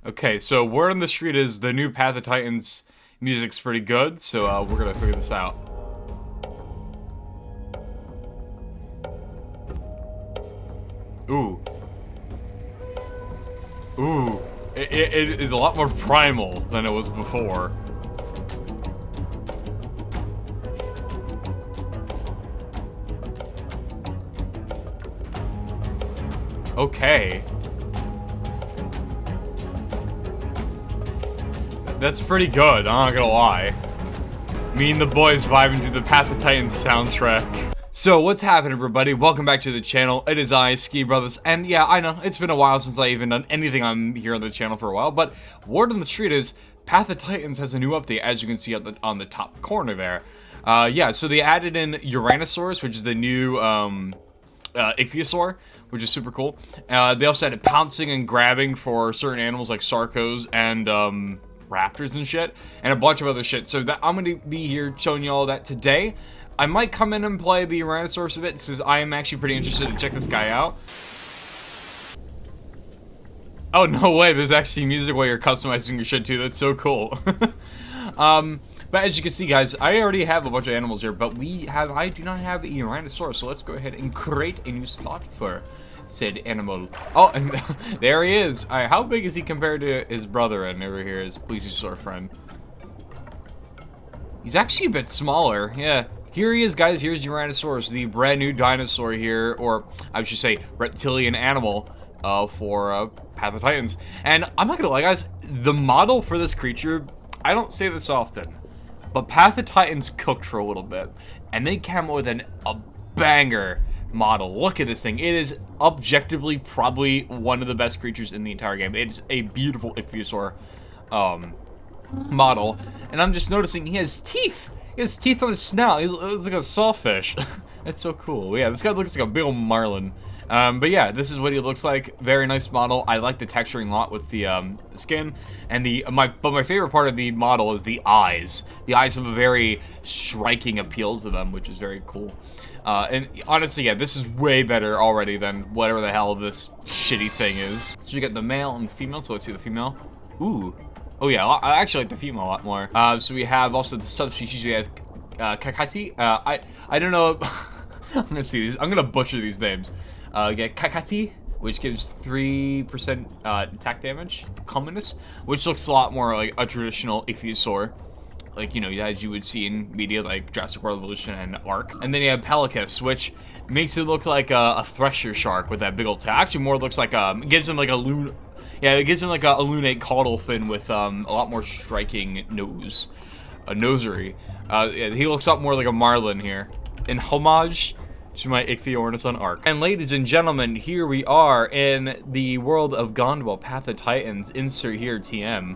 Okay, so word on the street is the new Path of Titans music's pretty good, so we're gonna figure this out. Ooh. Ooh. It is a lot more primal than it was before. Okay. That's pretty good, I'm not gonna lie. Me and the boys vibing to the Path of Titans soundtrack. So, what's happening, everybody? Welcome back to the channel. It is I, Ski Brothers, and yeah, I know, it's been a while since I even done anything on here on the channel for a while, but word on the street is Path of Titans has a new update, as you can see on the top corner there. Yeah, so they added in Eurhinosaurus, which is the new, ichthyosaur, which is super cool. They also added pouncing and grabbing for certain animals like sarcos and, raptors and shit, and a bunch of other shit. So that I'm gonna be here showing you all that today. I might come in and play the Uranosaurus a bit, because I am actually pretty interested to check this guy out. Oh, no way, there's actually music while you're customizing your shit too, that's so cool. But as you can see, guys, I already have a bunch of animals here, but I do not have a Uranosaurus, so let's go ahead and create a new slot for said animal. Oh, and there he is. Alright, how big is he compared to his brother and over here, his plesiosaur friend? He's actually a bit smaller, yeah. Here he is, guys. Here's Uranosaurus, the brand new dinosaur here, or I should say reptilian animal for Path of Titans. And I'm not gonna lie, guys, the model for this creature, I don't say this often, but Path of Titans cooked for a little bit, and they came with a banger model. Look at this thing. It is objectively probably one of the best creatures in the entire game. It's a beautiful ichthyosaur model, and I'm just noticing he has teeth. He has teeth on his snout. He's like a sawfish. That's so cool. Yeah, this guy looks like a big old marlin. But yeah, this is what he looks like. Very nice model. I like the texturing a lot with the skin, and my favorite part of the model is the eyes. The eyes have a very striking appeal to them, which is very cool. And honestly, yeah, this is way better already than whatever the hell this shitty thing is. So you get the male and female, so let's see the female. Ooh. Oh yeah, I actually like the female a lot more. So we have also the subspecies. We have Kakati. I don't know. I'm gonna see these. I'm gonna butcher these names. Get Kakati, which gives 3% attack damage. Commonus, which looks a lot more like a traditional ichthyosaur, like, you know, as you would see in media like Jurassic World Evolution and Ark. And then you have Pelicus, which makes it look like a thresher shark with that big old tail. Actually, more looks like gives him like a yeah, it gives him like a lunate caudal fin with a lot more striking nose, a nosery. Yeah, he looks a lot more like a marlin here, in homage to my Ichthyornis Ark. And ladies and gentlemen, here we are in the world of Gondwell, Path of Titans. Insert here TM.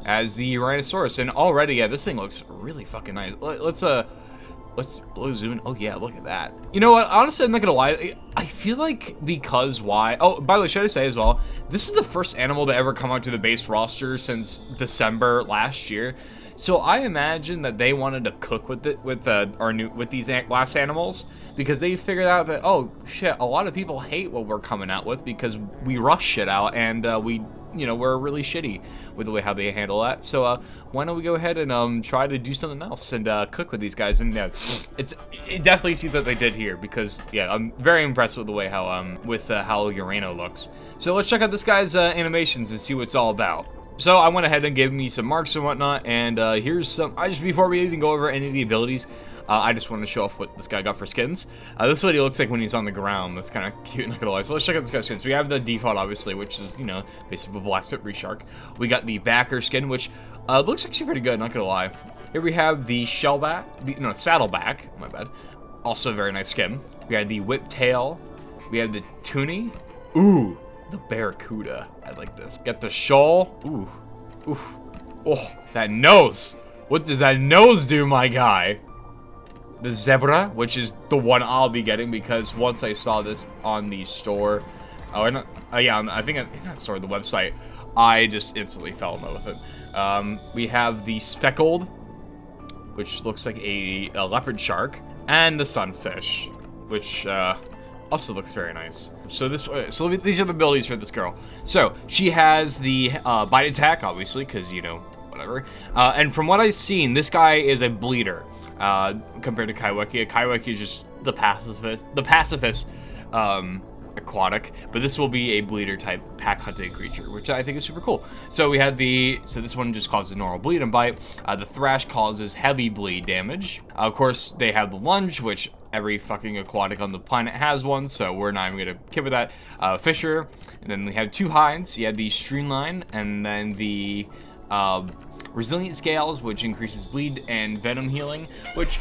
As the Uranosaurus, and already, yeah, this thing looks really fucking nice. Let's zoom in. Oh yeah, look at that. You know what? Honestly, I'm not gonna lie. I feel like oh, by the way, should I say as well, this is the first animal to ever come out to the base roster since December last year. So I imagine that they wanted to cook with these last animals, because they figured out that, oh shit, a lot of people hate what we're coming out with because we rush shit out, and we're really shitty with the way how they handle that. So why don't we go ahead and try to do something else and cook with these guys? And it definitely see that they did here, because yeah, I'm very impressed with the way how how Urano looks. So let's check out this guy's animations and see what it's all about. So I went ahead and gave me some marks and whatnot, and here's some. Before we even go over any of the abilities, I just want to show off what this guy got for skins. This is what he looks like when he's on the ground. That's kind of cute, not gonna lie. So let's check out this guy's skins. So we have the default, obviously, which is, you know, basically a black tip reshark. We got the backer skin, which looks actually pretty good, not gonna lie. Here we have the shellback, saddleback, my bad. Also a very nice skin. We have the whip tail. We have the toonie. Ooh, the barracuda. I like this. Got the shoal. Ooh, ooh, oh, that nose. What does that nose do, my guy? The zebra, which is the one I'll be getting, because once I saw this on the store, yeah, I think not store, the website, I just instantly fell in love with it. We have the speckled, which looks like a leopard shark, and the sunfish, which, Also looks very nice. So these are the abilities for this girl. So she has the bite attack, obviously, because you know whatever. And from what I've seen, this guy is a bleeder compared to Kaiweki. Kaiweki is just the pacifist aquatic, but this will be a bleeder type pack hunting creature, which I think is super cool. So we had so this one just causes normal bleed and bite. The thrash causes heavy bleed damage. Of course, they have the lunge, which every fucking aquatic on the planet has one, so we're not even gonna kid with that. Fisher, and then we have 2 hinds. You have the streamline, and then the resilient scales, which increases bleed and venom healing, which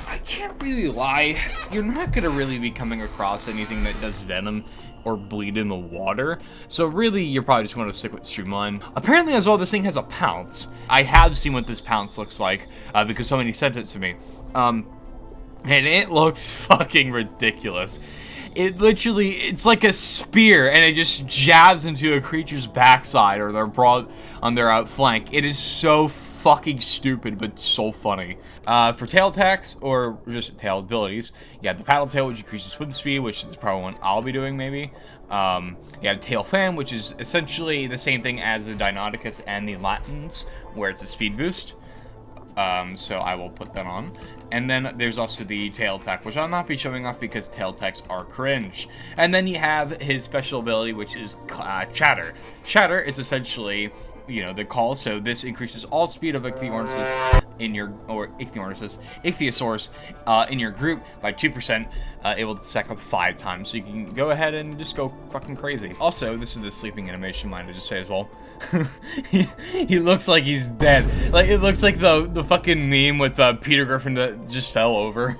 I can't really lie, you're not gonna really be coming across anything that does venom or bleed in the water, so really you're probably just going to stick with streamline. Apparently as well, this thing has a pounce. I have seen what this pounce looks like because somebody sent it to me, and it looks fucking ridiculous. It literally, it's like a spear, and it just jabs into a creature's backside or their on their flank. It is so fucking stupid, but so funny. For tail attacks, or just tail abilities, you have the paddle tail, which increases swim speed, which is probably one I'll be doing, maybe. You have tail fan, which is essentially the same thing as the Deinonychus and the Latins, where it's a speed boost. So I will put that on. And then there's also the tail attack, which I'll not be showing off because tail attacks are cringe. And then you have his special ability, which is chatter. Chatter is essentially, you know, the call. So this increases all speed of Ichthyornis in your, or Ichthyosaurus in your group by 2%, able to stack up 5 times. So you can go ahead and just go fucking crazy. Also, this is the sleeping animation, mind I just say as well. he looks like he's dead. Like, it looks like the fucking meme with Peter Griffin that just fell over.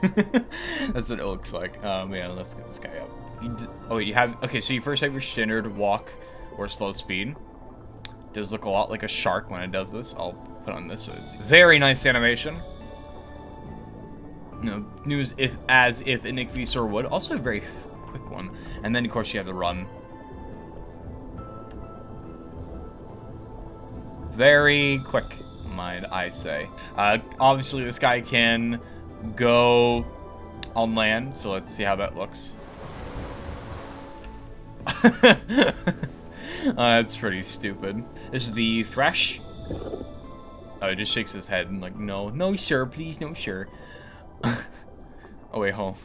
That's what it looks like. Yeah, let's get this guy up. Oh wait, you have, okay, so you first have your standard walk or slow speed. Does look a lot like a shark when it does this. I'll put on this. So it's very nice animation. You know, news as if an Ichthyosaur would. Also a very quick one. And then of course you have the run. Very quick, might I say. Obviously, this guy can go on land, so let's see how that looks. That's pretty stupid. This is the Thresh. Oh, he just shakes his head and like, no, no, sir, please, no, sir. Oh, wait, hold on.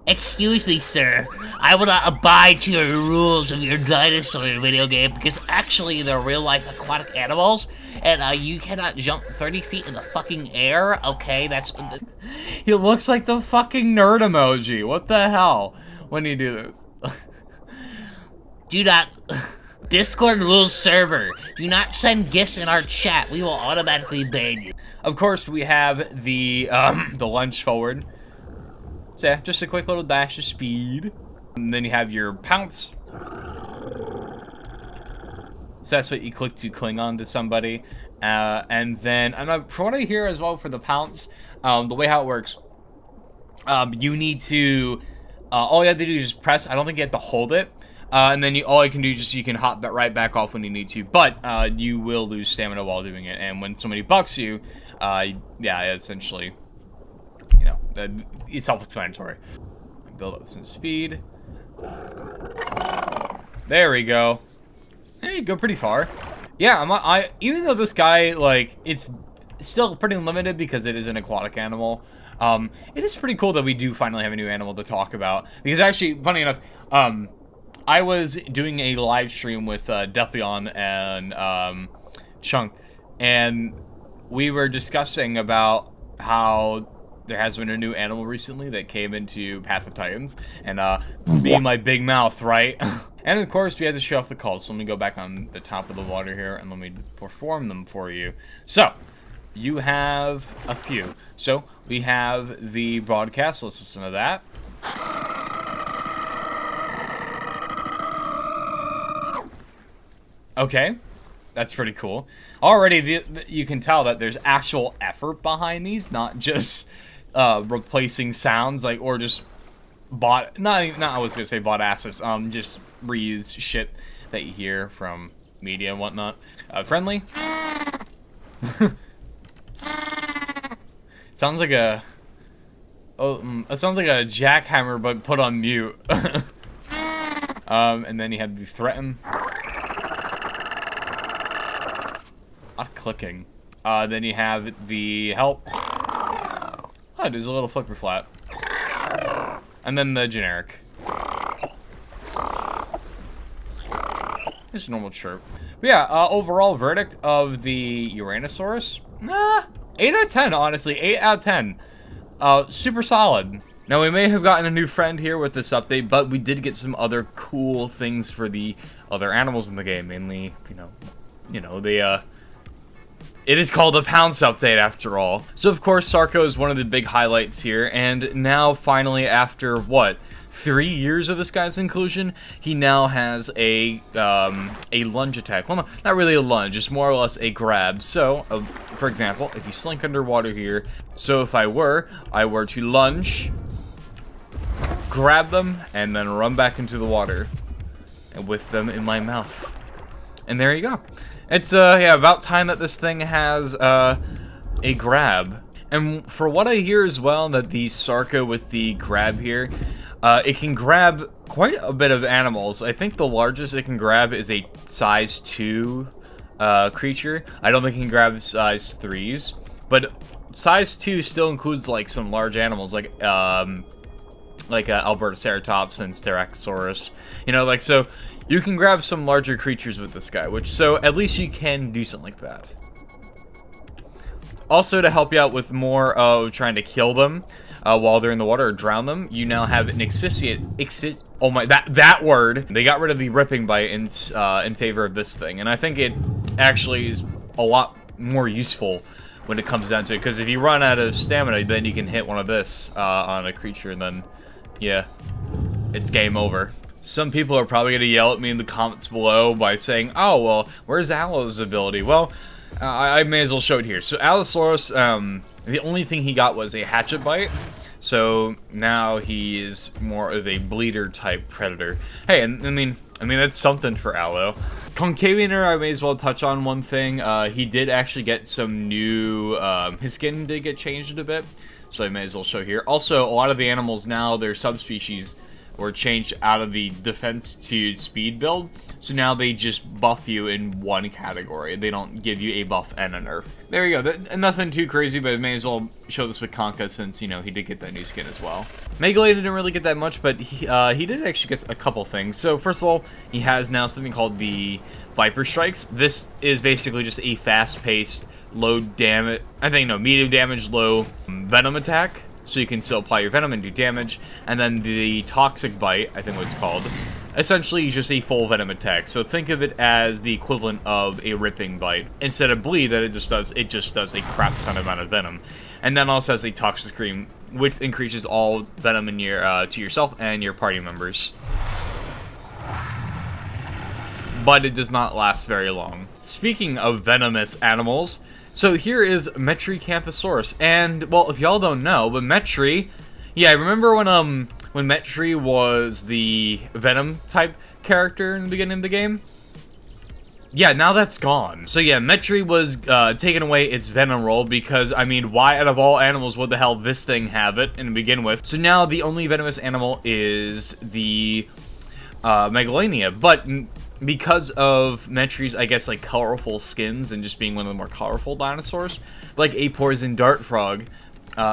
Excuse me, sir. I will not abide to your rules of your dinosaur video game because actually they're real-life aquatic animals, and you cannot jump 30 feet in the fucking air. Okay, that's. He looks like the fucking nerd emoji. What the hell? When you do this? Do not. Discord rules server. Do not send gifts in our chat. We will automatically ban you. Of course, we have the lunge forward. So yeah, just a quick little dash of speed. And then you have your pounce. So that's what you click to cling on to somebody. And then, from what I hear as well for the pounce, the way how it works, you need to, all you have to do is just press. I don't think you have to hold it. And then all you can do is just, you can hop that right back off when you need to. But you will lose stamina while doing it. And when somebody bucks you, yeah, essentially, you know, it's self-explanatory. Build up some speed. There we go. Hey, you go pretty far. Yeah, even though this guy, like, it's still pretty limited because it is an aquatic animal. It is pretty cool that we do finally have a new animal to talk about. Because actually, funny enough, I was doing a live stream with Depion and Chunk, and we were discussing about how there has been a new animal recently that came into Path of Titans, and me and my big mouth, right? And of course, we had to show off the calls, so let me go back on the top of the water here, and let me perform them for you. So, you have a few. So, we have the broadcast, let's listen to that. Okay, that's pretty cool. Already, you can tell that there's actual effort behind these, not just replacing sounds, like, or just not I was gonna say bot asses, just reused shit that you hear from media and whatnot. Friendly. Sounds like a it sounds like a jackhammer, but put on mute. And then you have the threaten. A lot of clicking. Then you have the help. Oh, there's a little flipper flap. And then the generic. Just a normal chirp. But yeah, overall verdict of the Uranosaurus? 8 out of 10, honestly. 8 out of 10. Super solid. Now, we may have gotten a new friend here with this update, but we did get some other cool things for the other animals in the game. Mainly, it is called the Pounce update, after all. So, of course, Sarco is one of the big highlights here, and now, finally, after, what, 3 years of this guy's inclusion, he now has a lunge attack. Well, no, not really a lunge, it's more or less a grab. So, for example, if you slink underwater here, so if I were to lunge, grab them, and then run back into the water, and with them in my mouth. And there you go. It's, yeah, about time that this thing has, a grab. And for what I hear as well, that the Sarco with the grab here, it can grab quite a bit of animals. I think the largest it can grab is a size 2 creature. I don't think it can grab size 3s, but size 2 still includes like some large animals, like Albertoceratops and Styracosaurus. You know, like, so you can grab some larger creatures with this guy, which, so at least you can do something like that. Also, to help you out with more of trying to kill them while they're in the water or drown them, you now have an oh my, that word. They got rid of the ripping bite in favor of this thing, and I think it actually is a lot more useful when it comes down to it, because if you run out of stamina, then you can hit one of this on a creature, and then, yeah, it's game over. Some people are probably going to yell at me in the comments below by saying, oh, well, where's Allo's ability? Well, I may as well show it here. So Allosaurus, the only thing he got was a hatchet bite. So now he is more of a bleeder type predator. Hey, and I mean that's something for Allo. Concavianer, I may as well touch on one thing. He did actually get some new, his skin did get changed a bit, so I may as well show here. Also, a lot of the animals now, their subspecies were changed out of the defense to speed build, so now they just buff you in one category. They don't give you a buff and a nerf. There you go. Nothing too crazy, but I may as well show this with Conca since, you know, he did get that new skin as well. Megalade didn't really get that much, but he did actually get a couple things. So first of all, he has now something called the Viper Strikes. This is basically just a fast-paced, low damage, medium damage, low venom attack. So you can still apply your venom and do damage. And then the Toxic Bite, I think what it's called, essentially just a full venom attack. So think of it as the equivalent of a ripping bite. Instead of bleed, that it just does a crap ton amount of venom. And then also has a Toxic Scream, which increases all venom in your to yourself and your party members. But it does not last very long. Speaking of venomous animals, so here is Metriacanthosaurus, and, well, if y'all don't know, but yeah, remember when Metri was the Venom-type character in the beginning of the game? Yeah, now that's gone. So yeah, Metri was taking away its Venom role because, I mean, why out of all animals would the hell this thing have it to begin with? So now the only venomous animal is the Megalania, but because of Metri's, I guess, like, colorful skins and just being one of the more colorful dinosaurs, like a poison dart frog,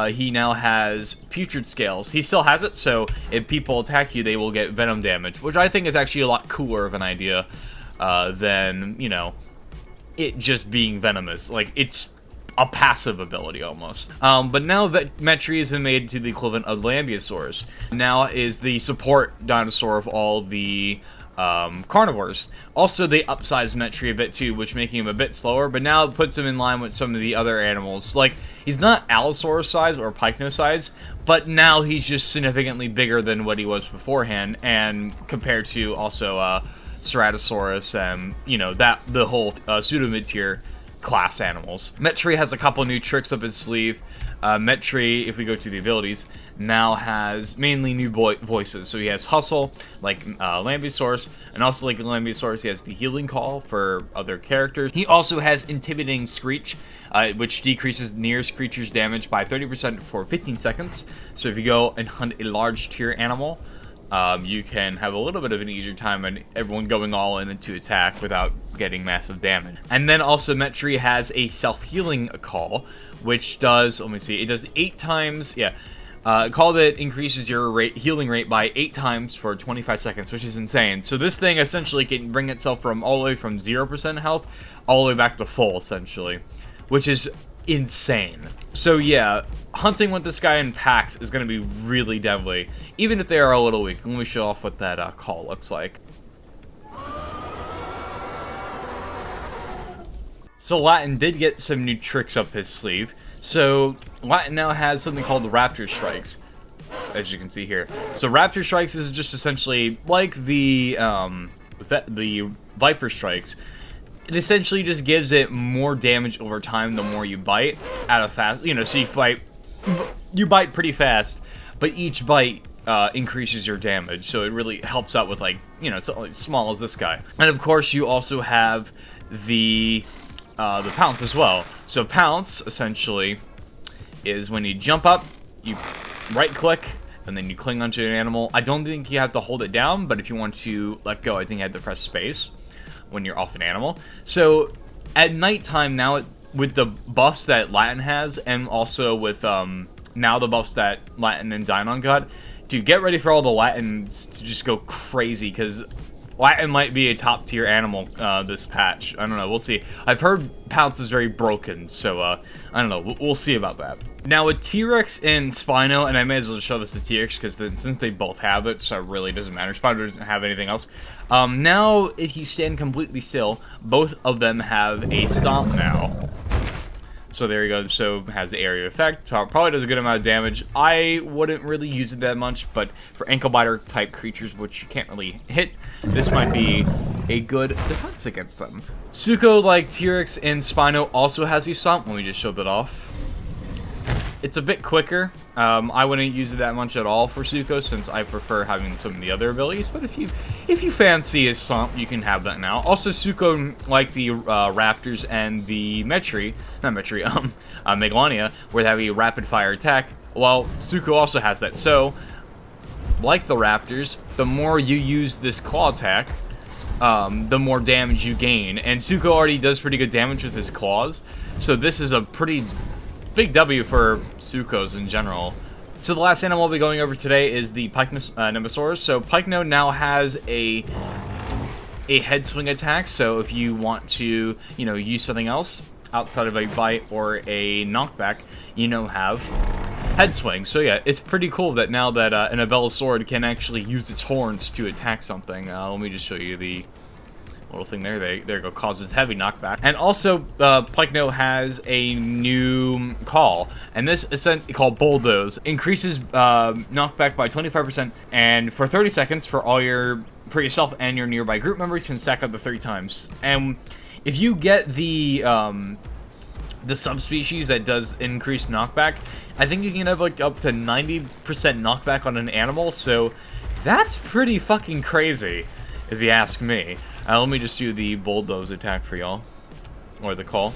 he now has putrid scales. He still has it, so if people attack you, they will get venom damage, which I think is actually a lot cooler of an idea than, you know, it just being venomous. Like, it's a passive ability almost. But now that Metri has been made to the equivalent of Lambeosaurus, now is the support dinosaur of all the carnivores. Also, they upsized Metri a bit too, which making him a bit slower, but now it puts him in line with some of the other animals. Like, he's not Allosaurus size or Pycno size, but now he's just significantly bigger than what he was beforehand, and compared to also Ceratosaurus and, you know, the whole pseudo mid-tier class animals. Metri has a couple new tricks up his sleeve. Metri, if we go to the abilities, now has mainly new voices. So he has Hustle, like Lambeosaurus, and also like Lambeosaurus, he has the Healing Call for other characters. He also has Intimidating Screech, which decreases nearest creature's damage by 30% for 15 seconds. So if you go and hunt a large tier animal, you can have a little bit of an easier time and everyone going all in to attack without getting massive damage. And then also Metri has a self-healing call, which does, let me see, it does 8 times, a call that increases your healing rate by 8 times for 25 seconds, which is insane. So this thing essentially can bring itself from all the way from 0% health all the way back to full, essentially, which is insane. So yeah, hunting with this guy in packs is going to be really deadly, even if they are a little weak. Let me show off what that call looks like. So Latin did get some new tricks up his sleeve. So Latin now has something called the Raptor Strikes, as you can see here. So Raptor Strikes is just essentially like the Viper Strikes. It essentially just gives it more damage over time the more you bite at a fast, so you bite pretty fast, but each bite increases your damage, so it really helps out with, like, something small as this guy. And of course you also have the Pounce as well. So Pounce essentially is when you jump up, you right click, and then you cling onto an animal. I don't think you have to hold it down, but if you want to let go, I think you have to press space when you're off an animal. So at nighttime now, with the buffs that Latin has, and also with now the buffs that Latin and Dynon got, dude, get ready for all the Latins to just go crazy, because Latin might be a top tier animal this patch. I don't know, we'll see. I've heard Pounce is very broken, so I don't know, we'll see about that. Now with T-Rex and Spino, and I may as well just show this to T-Rex because since they both have it, so it really doesn't matter. Spino doesn't have anything else. Now if you stand completely still, both of them have a stomp now. So there you go, so it has the area effect, probably does a good amount of damage. I wouldn't really use it that much, but for ankle biter type creatures, which you can't really hit, this might be a good defense against them. Suko, like T-Rex and Spino, also has a stomp. Let me just show that off. It's a bit quicker. I wouldn't use it that much at all for Suko, since I prefer having some of the other abilities, but if you fancy his stomp, you can have that now. Also, Suko, like the Raptors and the Megalania, where they have a rapid fire attack, well, Suko also has that. So, like the Raptors, the more you use this claw attack, the more damage you gain. And Suko already does pretty good damage with his claws, so this is a pretty big W for Sukos in general. So the last animal we'll be going over today is the Pyknosaurus. So Pykno now has a head swing attack, so if you want to, use something else outside of a bite or a knockback, have head swing. So yeah, it's pretty cool that now that an Abella sword can actually use its horns to attack something. Let me just show you the little thing there. There you go, causes heavy knockback. And also, Pykno has a new call, and this is called Bulldoze. Increases knockback by 25%, and for 30 seconds for yourself and your nearby group member, you can stack up to 30 times. And if you get the subspecies that does increase knockback, I think you can have like up to 90% knockback on an animal, so that's pretty fucking crazy, if you ask me. Let me just do the Bulldoze attack for y'all, or the call.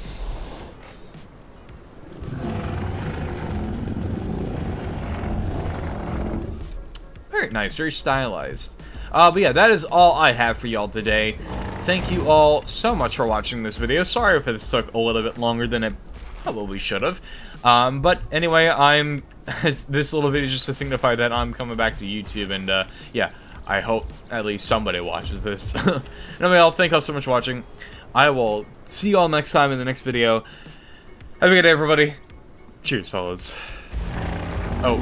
Very nice, very stylized. But yeah, that is all I have for y'all today. Thank you all so much for watching this video. Sorry if this took a little bit longer than it probably should have. But anyway, this little video is just to signify that I'm coming back to YouTube, and yeah, I hope at least somebody watches this. Anyway, I'll thank you all so much for watching. I will see you all next time in the next video. Have a good day, everybody. Cheers, fellas. Oh,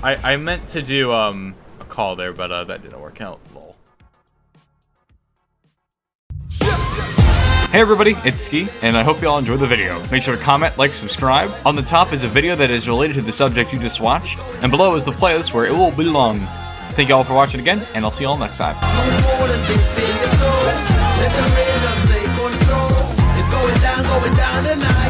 I meant to do a call there, but that didn't work out. Lol. Hey everybody, it's Ski, and I hope you all enjoyed the video. Make sure to comment, like, subscribe. On the top is a video that is related to the subject you just watched, and below is the playlist where it will belong. Thank you all for watching again, and I'll see you all next time. Going down tonight.